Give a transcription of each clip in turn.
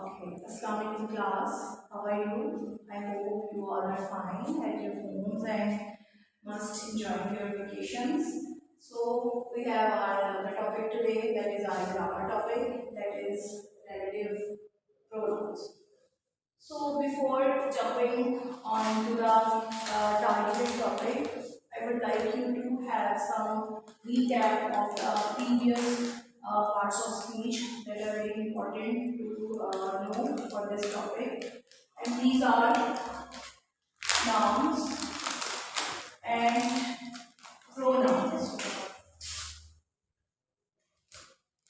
Okay, Assalamualaikum class. How are you? I hope you all are fine at your homes and must enjoy your vacations. So we have our another topic today, that is our grammar topic, that is relative pronouns. So before jumping on to the targeted topic, I would like you to have some recap of the previous parts of speech that are very important to know for this topic. And these are nouns and pronouns.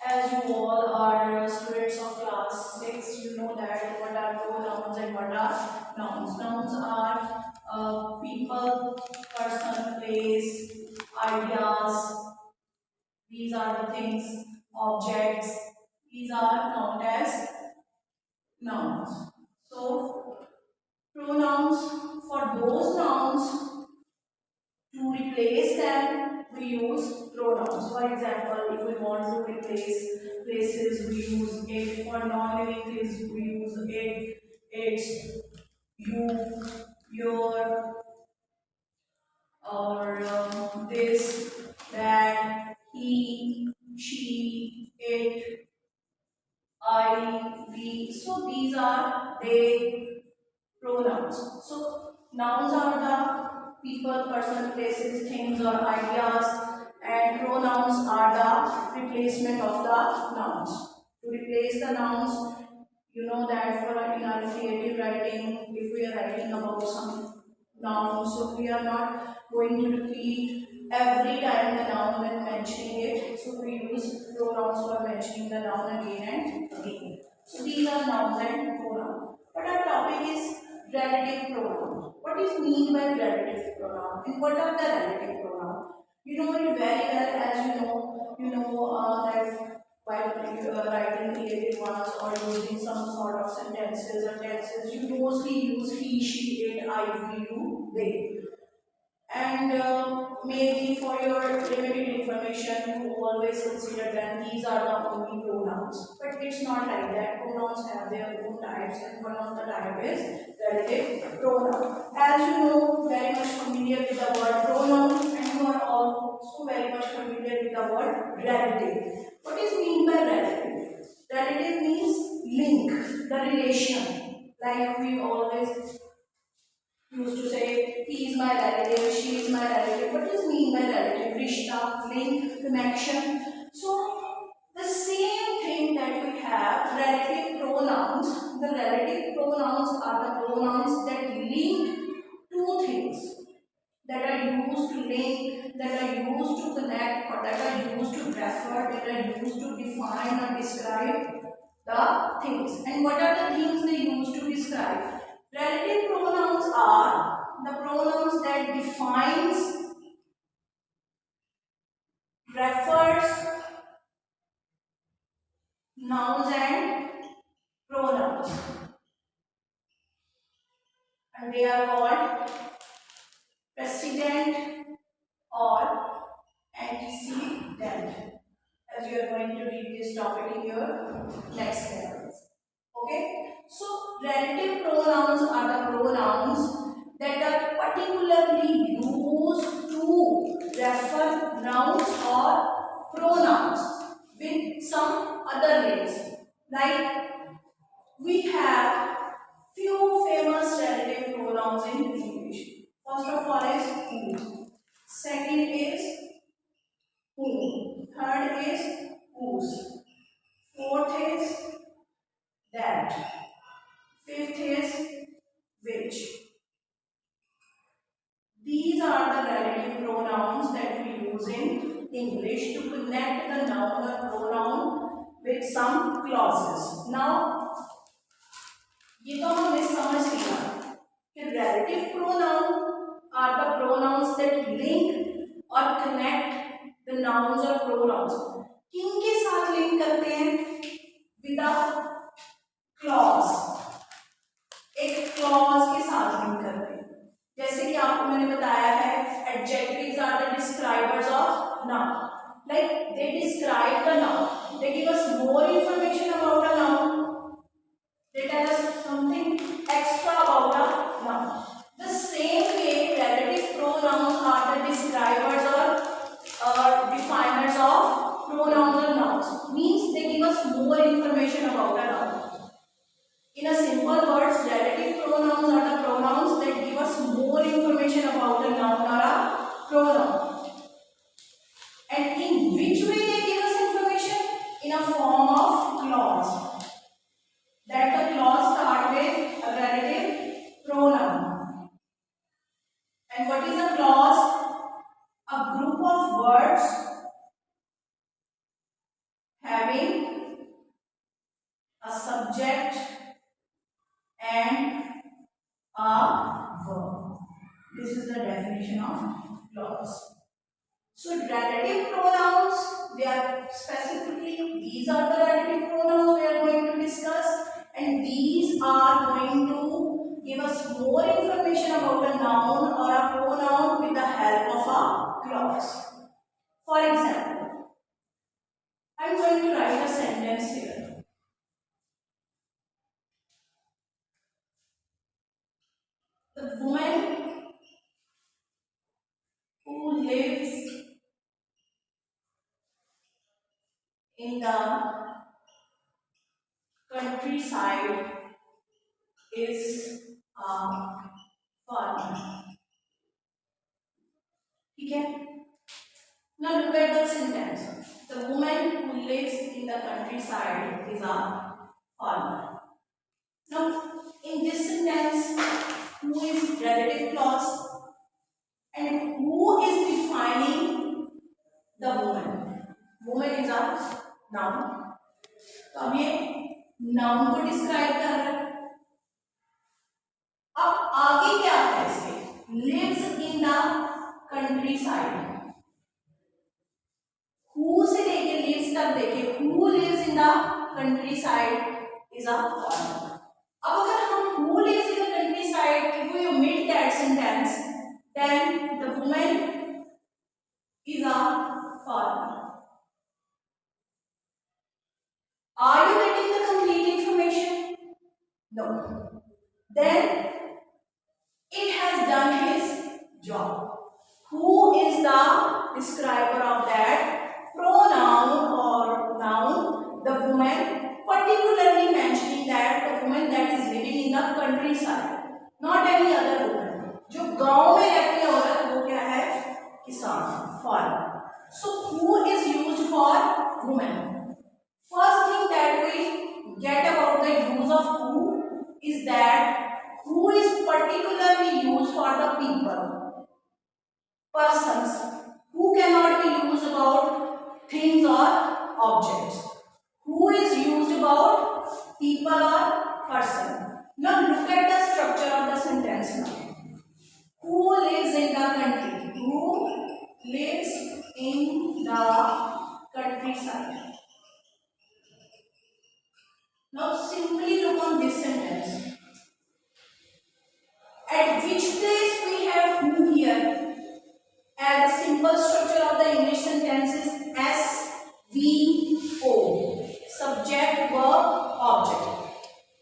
As you all are students of class 6, you know that what are pronouns and what are nouns. Nouns are people, person, place, ideas. These are the things, objects. These are known as nouns. So, pronouns, for those nouns, to replace them, we use pronouns. For example, if we want to replace places, we use it. For non-living things, we use it, its, you, your, or this, that, he, she, it, I, we. So these are they pronouns. So nouns are the people, person, places, things or ideas, and pronouns are the replacement of the nouns. To replace the nouns, you know that for in our creative writing, if we are writing about some noun, so we are not going to repeat every time the noun when mentioning it. So we use pronouns for mentioning the noun again and again. So these are nouns and pronouns. But our topic is relative pronoun. What is mean by relative pronoun and what are the relative pronoun? You know it very well, as you know that while writing creative ones or using some sort of sentences or tenses, you mostly use he, she, it, I, we, you, they. And maybe for your limited information, you always consider that these are the only pronouns. But it's not like that. Pronouns have their own types, and one of the type is relative pronoun. As you know, very much familiar with the word pronoun, and you are also very much familiar with the word relative. What is mean by relative? Relative means link, the relation. Like we always used to say, he is my relative, she is my relative. What does mean by relative? Rishta, link, connection. So, the same thing that we have, relative pronouns. The relative pronouns are the pronouns that link two things, that are used to link, that are used to connect, or that are used to refer, that are used to define or describe the things. And what are the things they use to describe? Relative pronouns are the pronouns that defines, refers, nouns and pronouns. And they are called precedent or antecedent, as you are going to read this topic in your next lessons. Okay? So, relative pronouns are the pronouns that are particularly used to refer nouns or pronouns with some other names. Like we have few famous relative pronouns in English. First of all is who. Second is whom. Third is whose. Fourth is that. Fifth is which. These are the relative pronouns that we use in English to connect the noun or pronoun with some clauses. Now, ये तो हमने समझ लिया कि relative pronoun are the pronouns that link or connect the nouns or pronouns. किनके साथ link करते हैं? With a clause. एक clause के साथ लिंक करते हैं. जैसे कि आपको मैंने बताया है, adjectives are the describers of noun. Like they describe the noun. They give us more information about a noun. They tell us something extra about a noun. The same way, relative pronouns are the describers or definers of pronouns or nouns. Means they give us more information about a noun. In a simple words, relative pronouns are the pronouns that give us more information about a noun or a pronoun. And in which way they give us information? In a form of clause. That the clause start with a relative pronoun. And what is a clause? A group of words having a subject and a verb. This is the definition of clause. So relative pronouns, they are specifically, these are the relative pronouns we are going to discuss, and these are going to give us more information about a noun or a pronoun with the help of a clause. For example, I am going to write a sentence here. The woman who lives in the countryside is a farmer. Okay? Now look at the sentence. The woman who lives in the countryside is a farmer. Now in this sentence, who is relative clause and who is defining the woman? Woman is a noun. तो अब ये noun को describe कर रहा है. अब आगे क्या है इसके? Lives in the countryside. Who से लेके लिव्स तक देखिए. Who lives in the countryside is a farmer. अब अगर हम who lives in the countryside, if we omit that sentence, then the woman is a farmer. Are you getting the complete information? No. Then it has done his job. Who is the describer of that pronoun or noun? The woman, particularly mentioning that the woman that is living in the countryside, not any other woman. जो गांव में रहती है औरत वो क्या है? किसान, farmer. So who is used for woman? First thing that we get about the use of who is that who is particularly used for the people, persons. Who cannot be used about things or objects. Who is used about people or person. Now look at the structure of the sentence now. Who lives in the country? Who lives in the countryside? Now simply look on this sentence. At which place we have who here? As a simple structure of the English sentences, SVO. Subject, verb, object.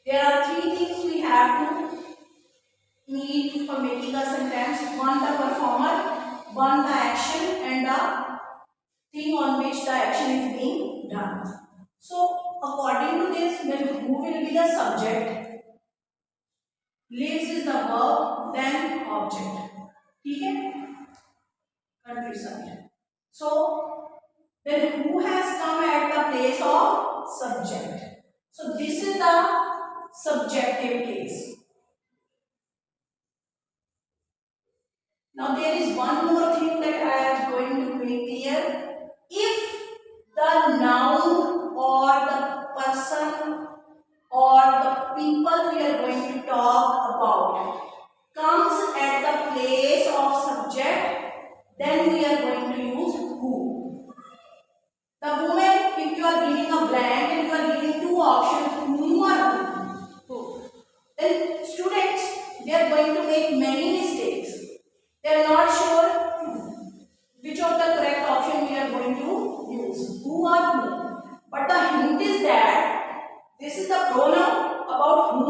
There are three things we have to need for making a sentence. One, the performer, one, the action, and the thing on which the action is being done. So according to this, then who will be the subject? Lives is the verb, then object. Okay? Countryside. So then who has come at the place of subject? So this is the subjective case. Now there is one more thing that I am going to make clear. If the noun or the person or the people we are going to talk about comes at the place of subject, then we are going to use who. The moment if you are giving a blank and you are giving two options, whom or who, then students, they are going to make many mistakes. They are not sure which of the correct option we are going to use, who or who. But the hint is that this is the pronoun about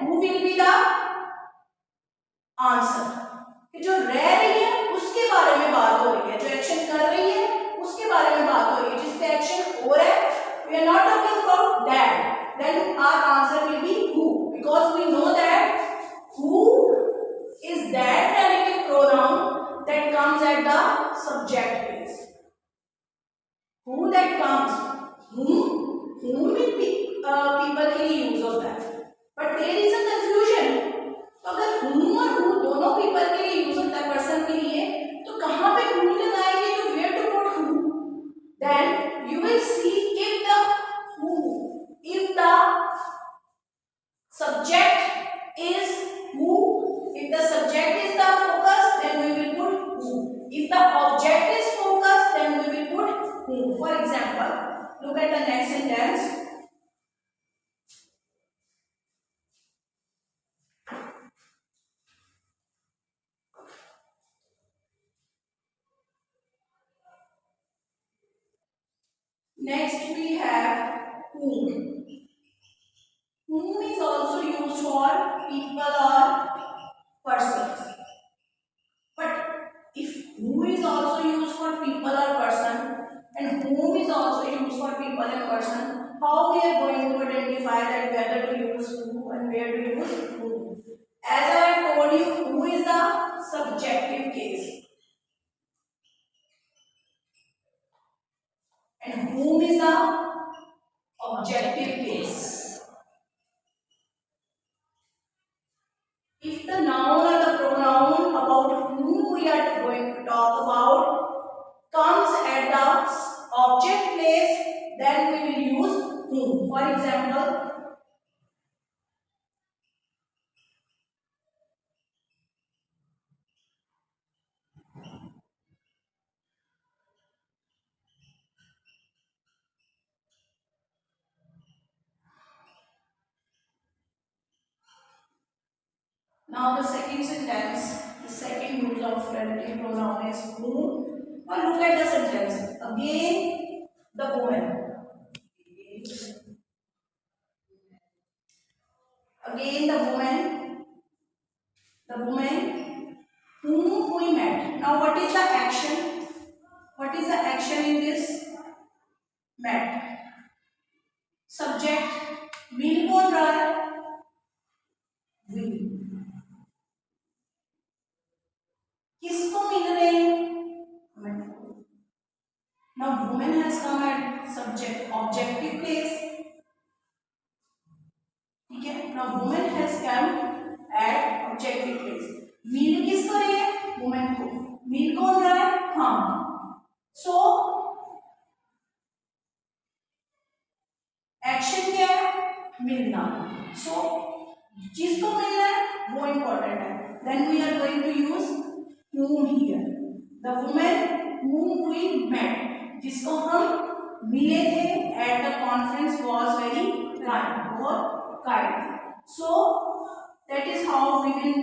who will be the answer कि जो रह रही है उसके बारे में बात हो रही है, जो एक्शन कर रही है उसके बारे में बात हो रही है, जिसका एक्शन हो रहा है, we are not talking about that, then our answer will be who, because we know that who is that relative pronoun that comes at the subject place. Who that comes, whom will be people के लिए use होता है, but there is a confusion. तो अगर whom और who दोनों people के लिए यूज होता है पर्सन के लिए, तो कहाँ पे who लगाएंगे, तो where to put who? Then you will see if the subject is who, if the subject is the focus, then we will put who. If the object is focus, then we will put who. For example, look at the next sentence. Next we have whom. Whom is also used for people or persons. But if who is also used for people or person and whom is also used for people and person, how we are going to identify that whether to use who and where to use whom? As I have told you, who is the subjective case and whom is the objective case. If the noun or the pronoun about whom we are going to talk about comes at the object place, then we will use whom. For example, now the second sentence, the second use of relative pronoun is whom. Now look at the sentence. Again, the woman. Again, the woman. The woman whom we met. Now, what is the action? What is the action in this? Met. Subject. मिल कौन रहा है? We. किसको मिल रहे हैं? Now, woman has come at subject objective place. ठीक है? Now, woman has come at objective place. मिल किसको रही है? woman को. मिल कौन रहा है? हम. So एक्शन क्या है? मिलना. So जिसको मिलना है वो इम्पोर्टेंट है. Then we are going to use whom here. The woman whom we met, जिसको हम मिले थे at the conference was very kind, बहुत kind. So that is how we will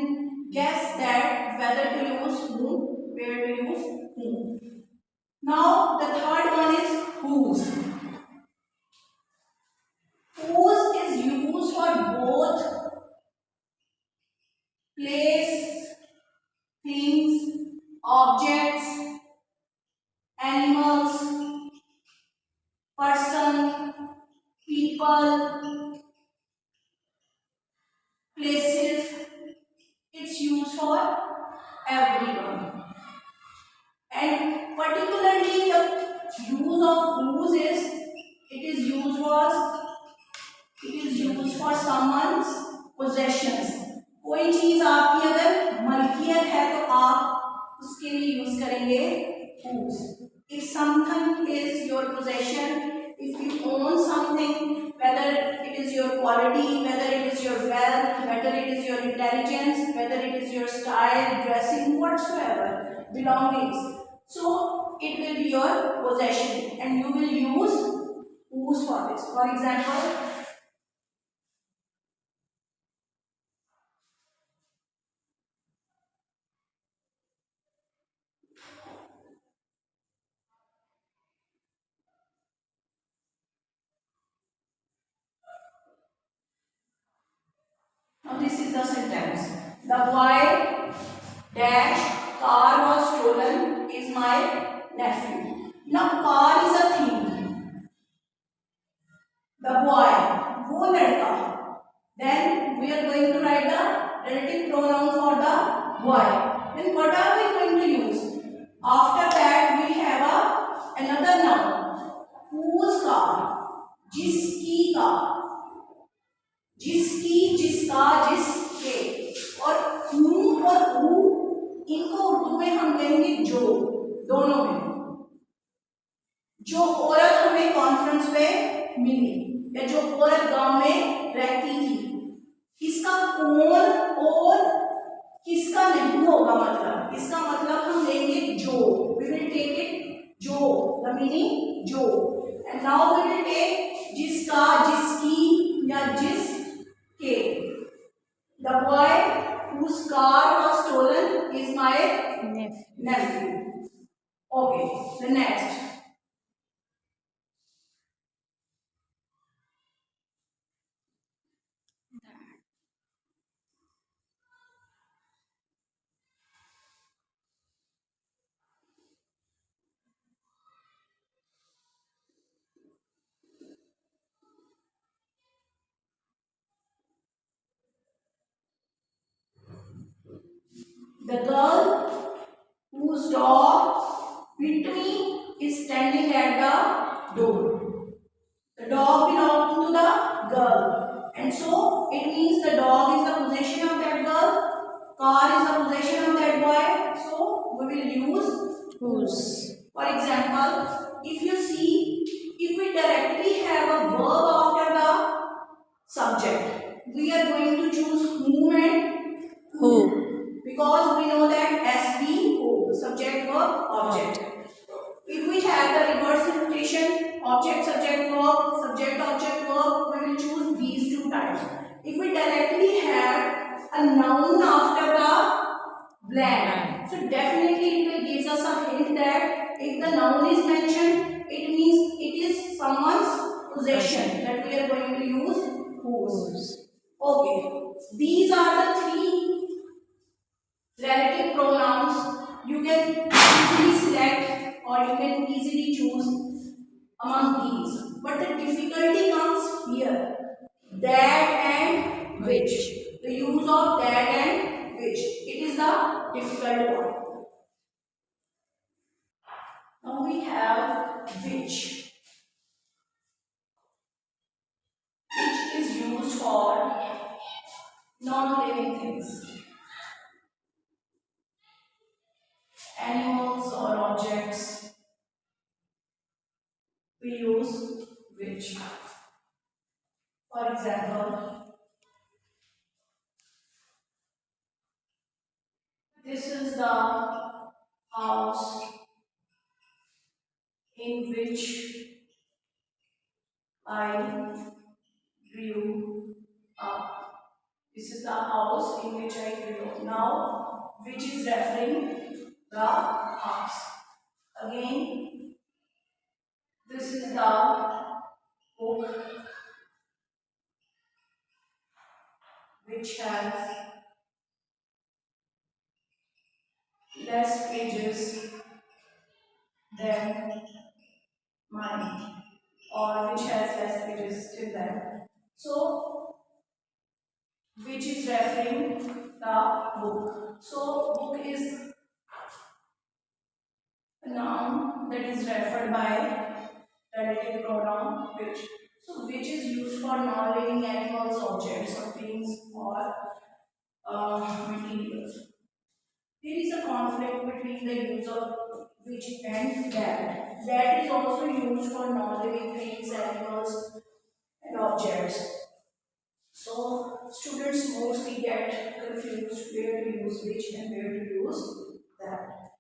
guess that whether to use whom, where to use whom. Now the third one is whose. Whose is used for both place, things, objects, animals, person, people, places. It's used for everyone. And particularly the use of whose is it is used for someone's possessions. कोई चीज आपकी अगर मलकियत है तो आप उसके लिए use करेंगे whose. If something is your possession, if you own something, whether it is your quality, whether it is your wealth, whether it is your intelligence, whether it is your style, dressing, whatsoever, belongings, so it will be your possession and you will use whose for this. For example, Now this is the sentence. The boy dash car was stolen is my nephew. Now car is a thing. The boy, वो लड़का. Then we are going to write the relative pronoun for the boy. Then what are we going to use? After that we have another noun. Whose car? जिसकी car. जिसकी, जिसका, जिसके. और whom और who इनको उर्दू में हम कहेंगे जो. दोनों में. जो औरत हमें कॉन्फ्रेंस में मिली या जो औरत गांव में रहती थी, किसका कौन और किसका नहीं होगा मतलब. इसका मतलब हम लेंगे जो. वी विल टेक इट जो, द मीनिंग जो. And now we will take जिसका, जिसकी या जिसके. The boy whose car was stolen is my nephew. Okay, the next. The girl whose dog bit me is standing at the door. The dog belongs to the girl, and so it means the dog is the possession of that girl. Car is the possession of that boy. So we will use whose. For example, if you see, if we directly have a verb after the subject, we are going to choose whom and who. Because we know that SVO, subject verb object. If we have the reverse notation, object subject verb, subject object verb, we will choose these two types. If we directly have a noun after the blank, so definitely it will give us a hint that if the noun is mentioned, it means it is someone's possession that we are going to use whose. Okay, these are the three relative pronouns. You can easily select or you can easily choose among these. But the difficulty comes here. That and which. The use of that and which. It is the difficult one. Now we have which. Which is used for non-living things. Animals or objects, we use which. For example, this is the house in which I grew up. This is the house in which I grew up. Now, which is referring the house. Again, this is the book which has less pages than mine, or which has less pages till then. So, which is referring the book. So, book is a noun that is referred by relative pronoun which. So, which is used for non-living animals, objects, or things, or materials. There is a conflict between the use of which and that. That is also used for non-living things, animals, and objects. So, students mostly get confused where to use which and where to use that.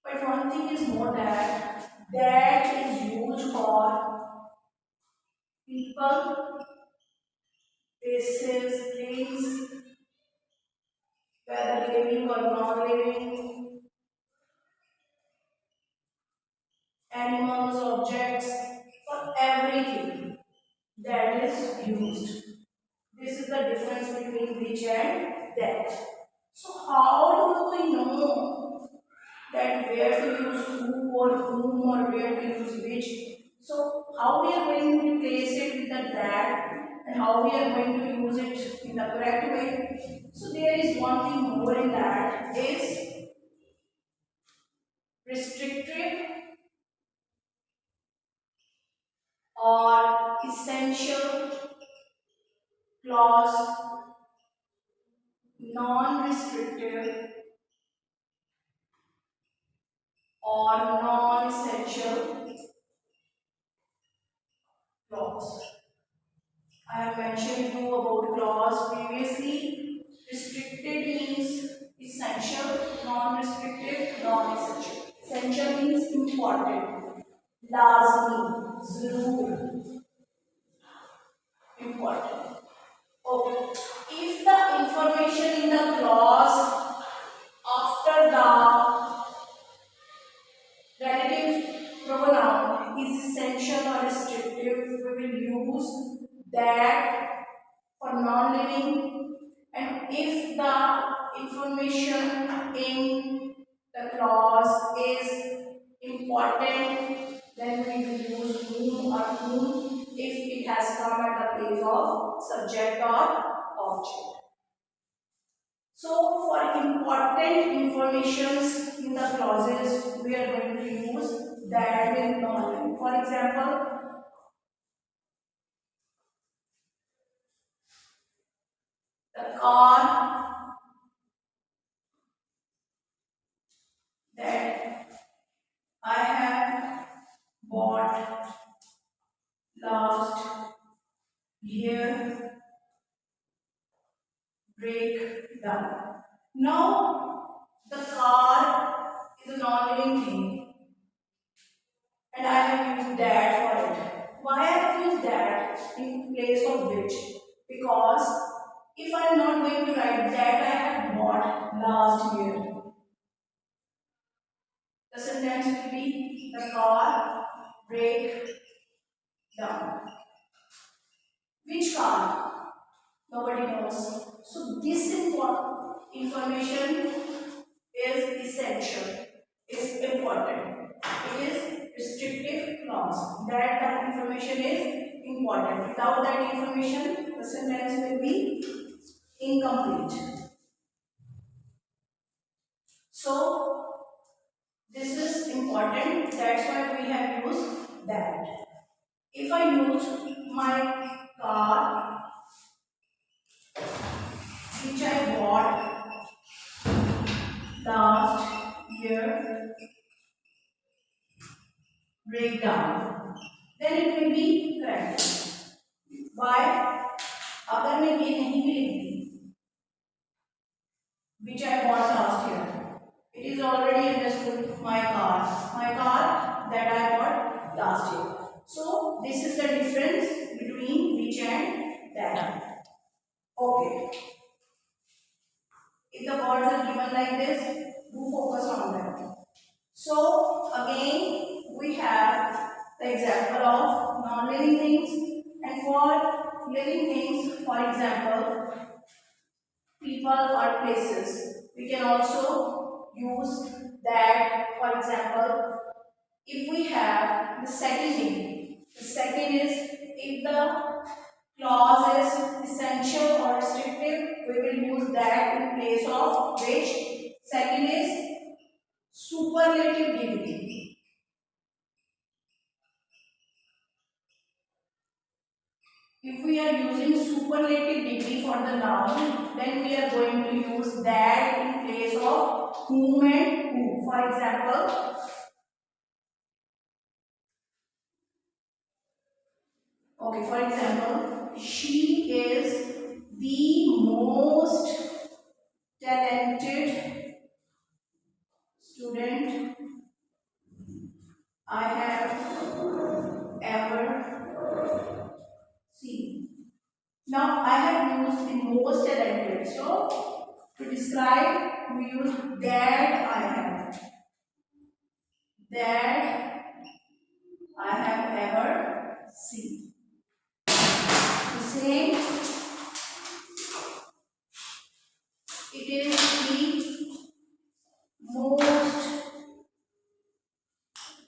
But one thing is more that is used for people, places, things, whether living or non-living, animals, objects, for everything that is used. This is the difference between which and that. So how do we know that where to use who or whom or where to use which? So how we are going to replace it with the that and how we are going to use it in the correct way? So there is one thing more in that is restrictive or essential clause, non-restrictive or non-essential clause. I have mentioned you about clause previously. Restricted means essential, non-restrictive, non-essential. Essential means important, lazmi, zarur, important. Okay. If the information in the clause after the relative pronoun is essential or restrictive, we will use that for non-living, and if the information in the clause is important, then we will use whom or whom if it has come at the place of subject or object. So for important informations in the clauses, we are going to use that with non-living. For example, the car that I have bought last year break down. Now the car is a non-living thing and I have used that for it. Why I have used that in place of which? Because if I am not going to write that I have bought last year, the sentence will be the car break down. Which car? Nobody knows. So this information is essential, is important. It is restrictive clause. That information is important. Without that information, the sentence will be incomplete. So this is important. That's why we have used that. If I use my car which I bought last year breakdown, then it will be correct. Why? अगर मैं ये नहीं भी लिखती which I bought last year, it is already understood my car that I bought last year. So this is the difference between which and that. Okay. If the words are given like this, do focus on them. So again, we have the example of non-living things, and for living things, for example, people or places, we can also use that. For example, if we have the second thing, the second is if the clause is essential or restrictive, we will use that in place of which. Second is superlative degree. If we are using superlative degree for the noun, then we are going to use that in place of whom and who. For example, she is the most talented student I have ever seen. Now I have used the most talented. So to describe, we use that I have. That I have ever seen. The same It is the most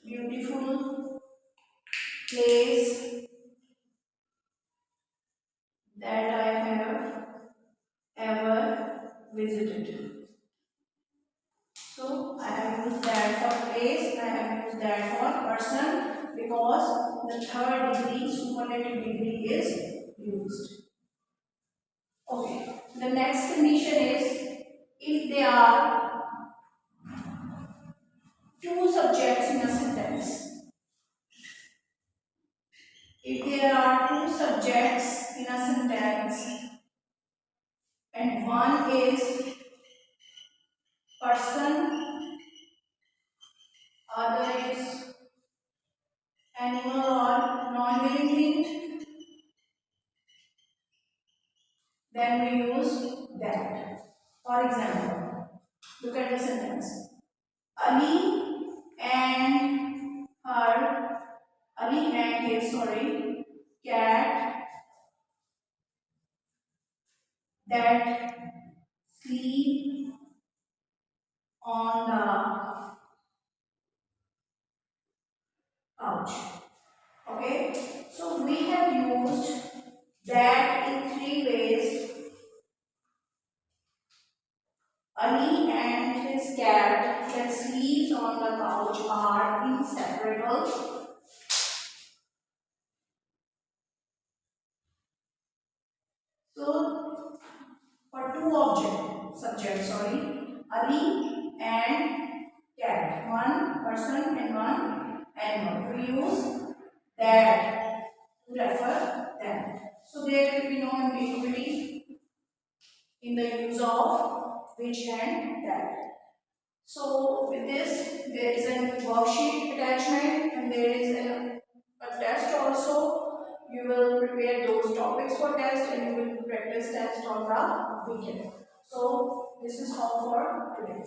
beautiful place that I have ever visited. So I have used that for place, I have used that for person because the third degree, superlative degree is used. Okay, the next condition is if there are two subjects in a sentence. If there are two subjects in a sentence and one is person, other is animal or non-living thing, then we use that. For example, look at the sentence. Ali and her, Ali and his, cat that sleep on the couch. Okay, so we have used that in three ways. Ali and his cat that sleeps on the couch are inseparable. So, for two subjects, Ali and cat, one person and one animal. We use that to refer them. So there will be no ambiguity in the use of which and that. So with this, there is a worksheet attachment and there is a test also. You will prepare those topics for test and you will practice test on the weekend. So this is all for today.